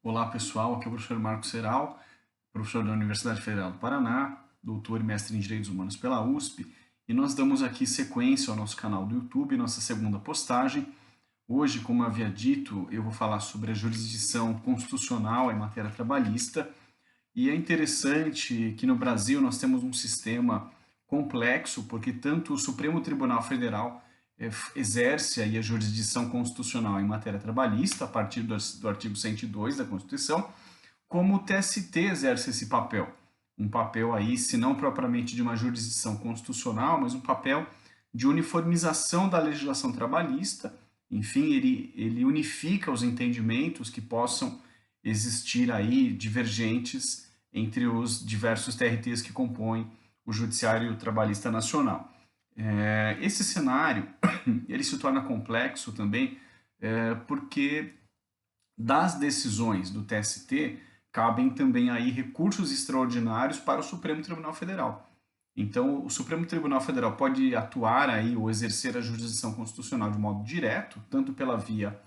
Olá pessoal, aqui é o professor Marcos Seral, professor da Universidade Federal do Paraná, doutor e mestre em Direitos Humanos pela USP, e nós damos aqui sequência ao nosso canal do YouTube, nossa segunda postagem. Hoje, como eu havia dito, eu vou falar sobre a jurisdição constitucional em matéria trabalhista, e é interessante que no Brasil nós temos um sistema complexo, porque tanto o Supremo Tribunal Federal exerce aí a jurisdição constitucional em matéria trabalhista, a partir do artigo 102 da Constituição, como o TST exerce esse papel. Um papel aí, se não propriamente de uma jurisdição constitucional, mas um papel de uniformização da legislação trabalhista. Enfim, ele unifica os entendimentos que possam existir aí divergentes entre os diversos TRTs que compõem o Judiciário Trabalhista Nacional. Esse cenário ele se torna complexo também porque das decisões do TST cabem também aí recursos extraordinários para o Supremo Tribunal Federal. Então, o Supremo Tribunal Federal pode atuar aí ou exercer a jurisdição constitucional de modo direto, tanto pela via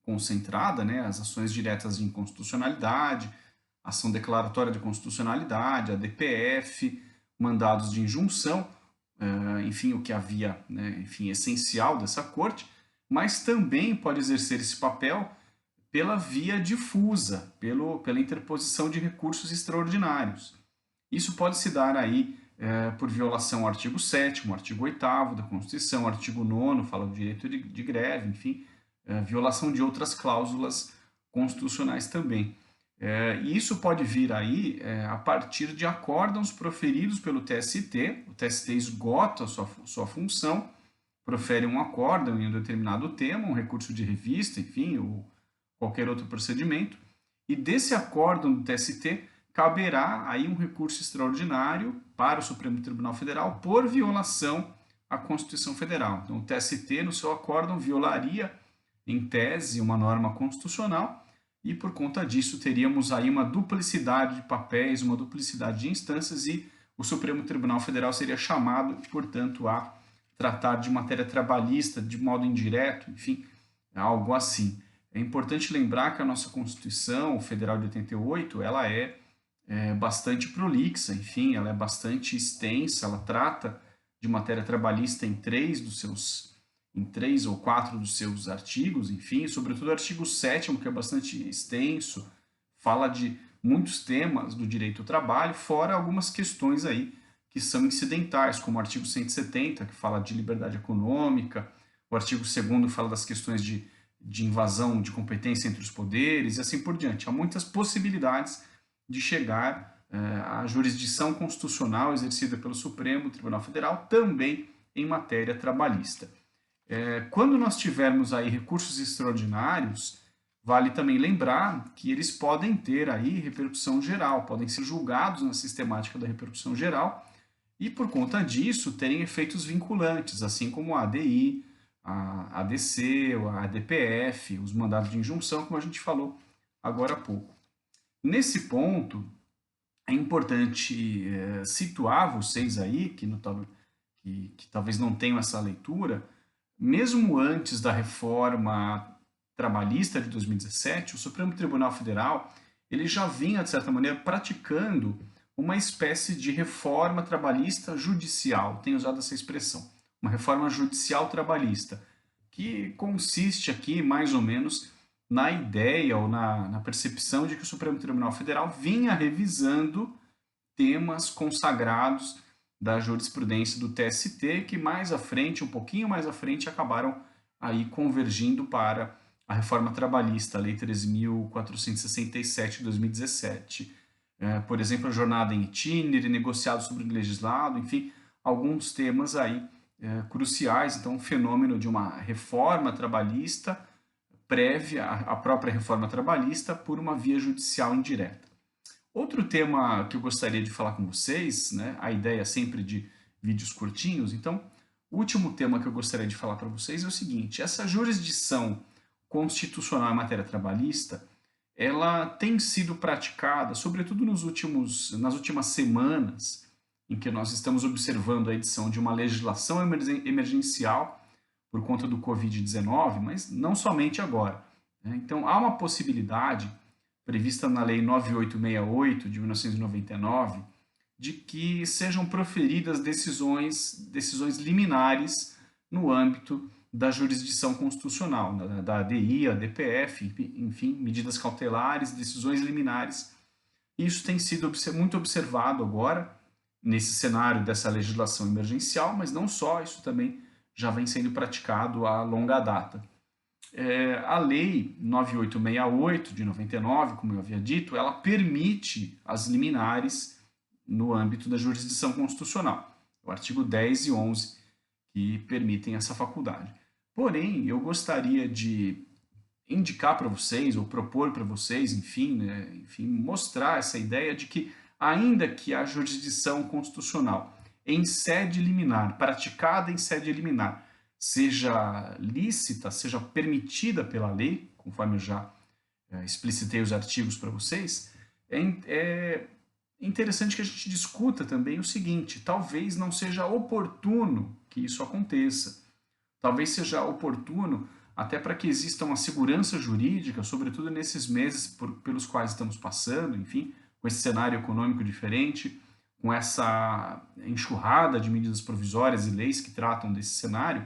concentrada, né, as ações diretas de inconstitucionalidade, ação declaratória de constitucionalidade, a DPF, mandados de injunção, enfim, o que havia, né, enfim, essencial dessa corte, mas também pode exercer esse papel pela via difusa, pela interposição de recursos extraordinários. Isso pode se dar aí por violação ao artigo 7º, artigo 8º da Constituição, artigo 9º fala do direito de greve, enfim, violação de outras cláusulas constitucionais também. E isso pode vir aí a partir de acórdãos proferidos pelo TST. O TST esgota a sua função, profere um acórdão em um determinado tema, um recurso de revista, enfim, ou qualquer outro procedimento, e desse acórdão do TST caberá aí um recurso extraordinário para o Supremo Tribunal Federal por violação à Constituição Federal. Então, o TST, no seu acórdão, violaria, em tese, uma norma constitucional, e por conta disso teríamos aí uma duplicidade de papéis, uma duplicidade de instâncias, e o Supremo Tribunal Federal seria chamado, portanto, a tratar de matéria trabalhista de modo indireto, enfim, algo assim. É importante lembrar que a nossa Constituição Federal de 88, ela é bastante prolixa, enfim, ela é bastante extensa, ela trata de matéria trabalhista em três ou quatro dos seus artigos, enfim, sobretudo o artigo 7º, que é bastante extenso, fala de muitos temas do direito ao trabalho, fora algumas questões aí que são incidentais, como o artigo 170, que fala de liberdade econômica, o artigo 2º fala das questões de invasão de competência entre os poderes e assim por diante. Há muitas possibilidades de chegar à jurisdição constitucional exercida pelo Supremo Tribunal Federal também em matéria trabalhista. Quando nós tivermos aí recursos extraordinários, vale também lembrar que eles podem ter aí repercussão geral, podem ser julgados na sistemática da repercussão geral e, por conta disso, terem efeitos vinculantes, assim como a ADI, a ADC, a ADPF, os mandados de injunção, como a gente falou agora há pouco. Nesse ponto, é importante situar vocês aí, que talvez não tenham essa leitura, mesmo antes da reforma trabalhista de 2017, o Supremo Tribunal Federal ele já vinha, de certa maneira, praticando uma espécie de reforma trabalhista judicial, tenho usado essa expressão, uma reforma judicial trabalhista, que consiste aqui, mais ou menos, na ideia ou na percepção de que o Supremo Tribunal Federal vinha revisando temas consagrados da jurisprudência do TST, que mais à frente, um pouquinho mais à frente, acabaram aí convergindo para a reforma trabalhista, a Lei 13.467 de 2017. Por exemplo, a jornada em itinere, negociado sobre o legislado, enfim, alguns temas aí cruciais. Então, o fenômeno de uma reforma trabalhista prévia à própria reforma trabalhista por uma via judicial indireta. Outro tema que eu gostaria de falar com vocês, né, a ideia sempre de vídeos curtinhos, então, o último tema que eu gostaria de falar para vocês é o seguinte: essa jurisdição constitucional em matéria trabalhista, ela tem sido praticada, sobretudo nas últimas semanas, em que nós estamos observando a edição de uma legislação emergencial por conta do Covid-19, mas não somente agora. Então, há uma possibilidade, prevista na Lei 9868 de 1999, de que sejam proferidas decisões liminares no âmbito da jurisdição constitucional, da ADI, a DPF, enfim, medidas cautelares, decisões liminares. Isso tem sido muito observado agora, nesse cenário dessa legislação emergencial, mas não só, isso também já vem sendo praticado a longa data. A Lei 9868 de 99, como eu havia dito, ela permite as liminares no âmbito da jurisdição constitucional. O artigo 10 e 11 que permitem essa faculdade. Porém, eu gostaria de indicar para vocês, ou propor para vocês, enfim, mostrar essa ideia de que, ainda que a jurisdição constitucional em sede liminar, praticada em sede liminar, seja lícita, seja permitida pela lei, conforme eu já explicitei os artigos para vocês, é interessante que a gente discuta também o seguinte: talvez não seja oportuno que isso aconteça. Talvez seja oportuno até para que exista uma segurança jurídica, sobretudo nesses meses pelos quais estamos passando, enfim, com esse cenário econômico diferente, com essa enxurrada de medidas provisórias e leis que tratam desse cenário.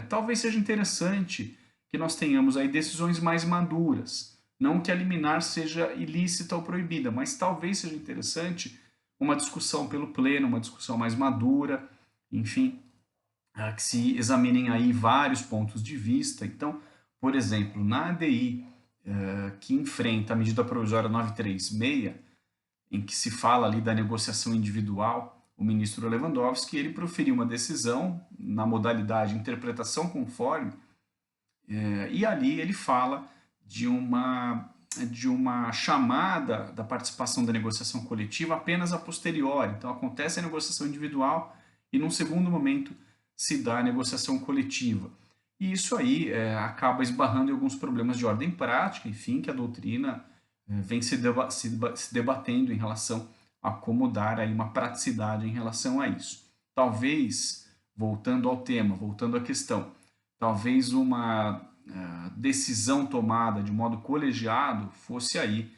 Talvez seja interessante que nós tenhamos aí decisões mais maduras. Não que a liminar seja ilícita ou proibida, mas talvez seja interessante uma discussão pelo pleno, uma discussão mais madura, enfim, que se examinem aí vários pontos de vista. Então, por exemplo, na ADI, que enfrenta a medida provisória 936, em que se fala ali da negociação individual, o ministro Lewandowski, ele proferiu uma decisão na modalidade interpretação conforme, e ali ele fala de uma chamada da participação da negociação coletiva apenas a posteriori. Então, acontece a negociação individual e, num segundo momento, se dá a negociação coletiva. E isso aí acaba esbarrando em alguns problemas de ordem prática, enfim, que a doutrina vem se debatendo em relação a como dar aí uma praticidade em relação a isso. Talvez, voltando ao tema, voltando à questão, talvez uma decisão tomada de modo colegiado fosse aí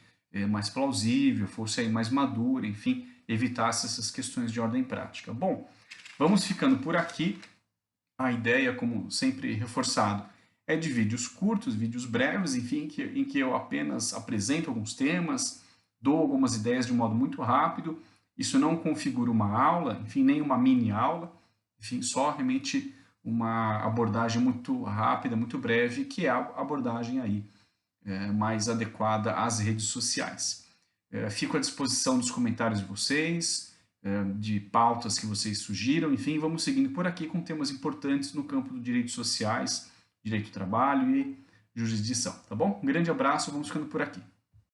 mais plausível, fosse aí mais madura, enfim, evitasse essas questões de ordem prática. Bom, vamos ficando por aqui. A ideia, como sempre reforçado, é de vídeos curtos, vídeos breves, enfim, em que eu apenas apresento alguns temas, dou algumas ideias de um modo muito rápido. Isso não configura uma aula, enfim, nem uma mini aula, enfim, só realmente uma abordagem muito rápida, muito breve, que é a abordagem aí mais adequada às redes sociais. Fico à disposição dos comentários de vocês, de pautas que vocês sugiram, enfim, vamos seguindo por aqui com temas importantes no campo dos direitos sociais, direito do trabalho e jurisdição, tá bom? Um grande abraço, vamos ficando por aqui.